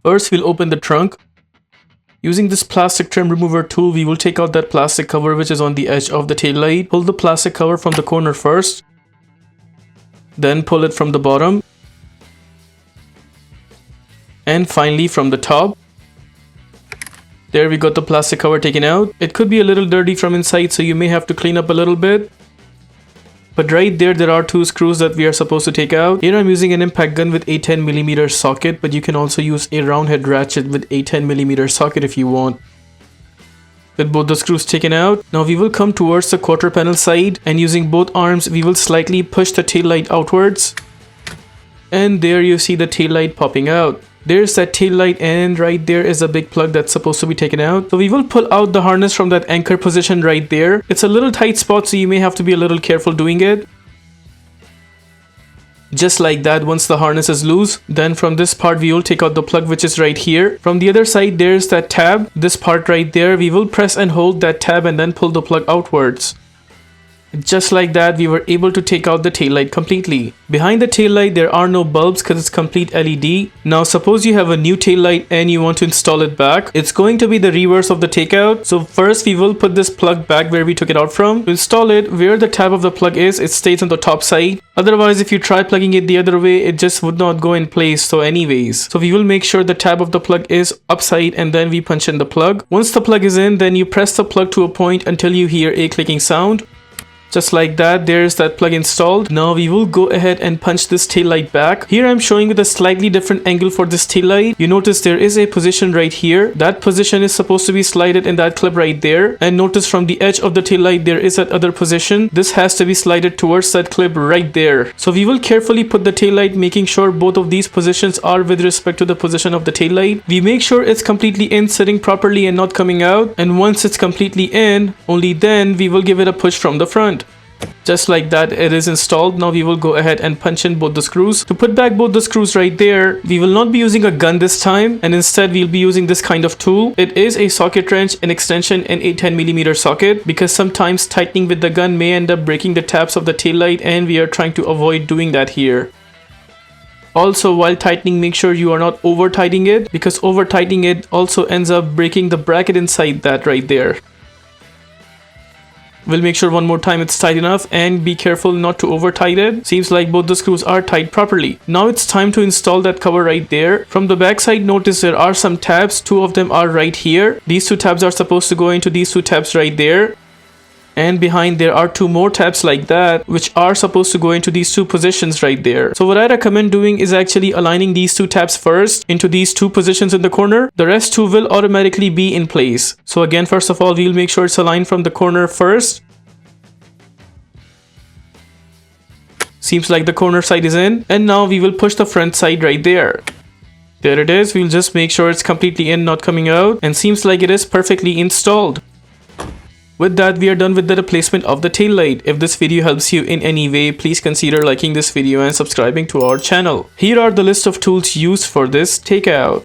First, we'll open the trunk. Using this plastic trim remover tool, we will take out that plastic cover which is on the edge of the taillight. Pull the plastic cover from the corner first. Then pull it from the bottom. And finally from the top. There we got the plastic cover taken out. It could be a little dirty from inside, so you may have to clean up a little bit. But right there are two screws that we are supposed to take out. Here I'm using an impact gun with a 10mm socket, but you can also use a round head ratchet with a 10mm socket if you want. With both the screws taken out, now we will come towards the quarter panel side, and using both arms we will slightly push the tail light outwards. And there you see the tail light popping out. There's that tail light, and right there is a big plug that's supposed to be taken out. So we will pull out the harness from that anchor position right there. It's a little tight spot, so you may have to be a little careful doing it. Just like that. Once the harness is loose, then from this part we will take out the plug which is right here. From the other side there's that tab, this part right there. We will press and hold that tab and then pull the plug outwards. Just like that, we were able to take out the taillight completely. Behind the taillight there are no bulbs because it's complete LED. Now suppose you have a new taillight and you want to install it back. It's going to be the reverse of the takeout. So first we will put this plug back where we took it out from. To install it, where the tab of the plug is, it stays on the top side. Otherwise, if you try plugging it the other way, it just would not go in place. So anyways, so we will make sure the tab of the plug is upside, and then we punch in the plug. Once the plug is in, then you press the plug to a point until you hear a clicking sound. Just like that, there's that plug installed. Now we will go ahead and punch this tail light back. Here I'm showing with a slightly different angle for this tail light. You notice there is a position right here. That position is supposed to be slided in that clip right there. And notice from the edge of the tail light there is that other position. This has to be slided towards that clip right there. So we will carefully put the tail light, making sure both of these positions are with respect to the position of the tail light. We make sure it's completely in, sitting properly and not coming out. And once it's completely in, only then we will give it a push from the front. Just like that, it is installed. Now we will go ahead and punch in both the screws. To put back both the screws right there, we will not be using a gun this time, and instead we'll be using this kind of tool. It is a socket wrench, an extension, and a 10mm socket, because sometimes tightening with the gun may end up breaking the tabs of the tail light, and we are trying to avoid doing that here. Also, while tightening, make sure you are not over tightening it, because over tightening it also ends up breaking the bracket inside that right there. We'll make sure one more time it's tight enough, and be careful not to over tight it. Seems like both the screws are tight properly. Now it's time to install that cover right there. From the back side, notice there are some tabs. Two of them are right here. These two tabs are supposed to go into these two tabs right there. And behind there are two more tabs like that, which are supposed to go into these two positions right there. So what I recommend doing is actually aligning these two tabs first into these two positions in the corner. The rest two will automatically be in place. So again, first of all, we'll make sure it's aligned from the corner first. Seems like the corner side is in. And now we will push the front side right there. There it is. We'll just make sure it's completely in, not coming out. And seems like it is perfectly installed. With that, we are done with the replacement of the taillight. If this video helps you in any way, please consider liking this video and subscribing to our channel. Here are the list of tools used for this takeout.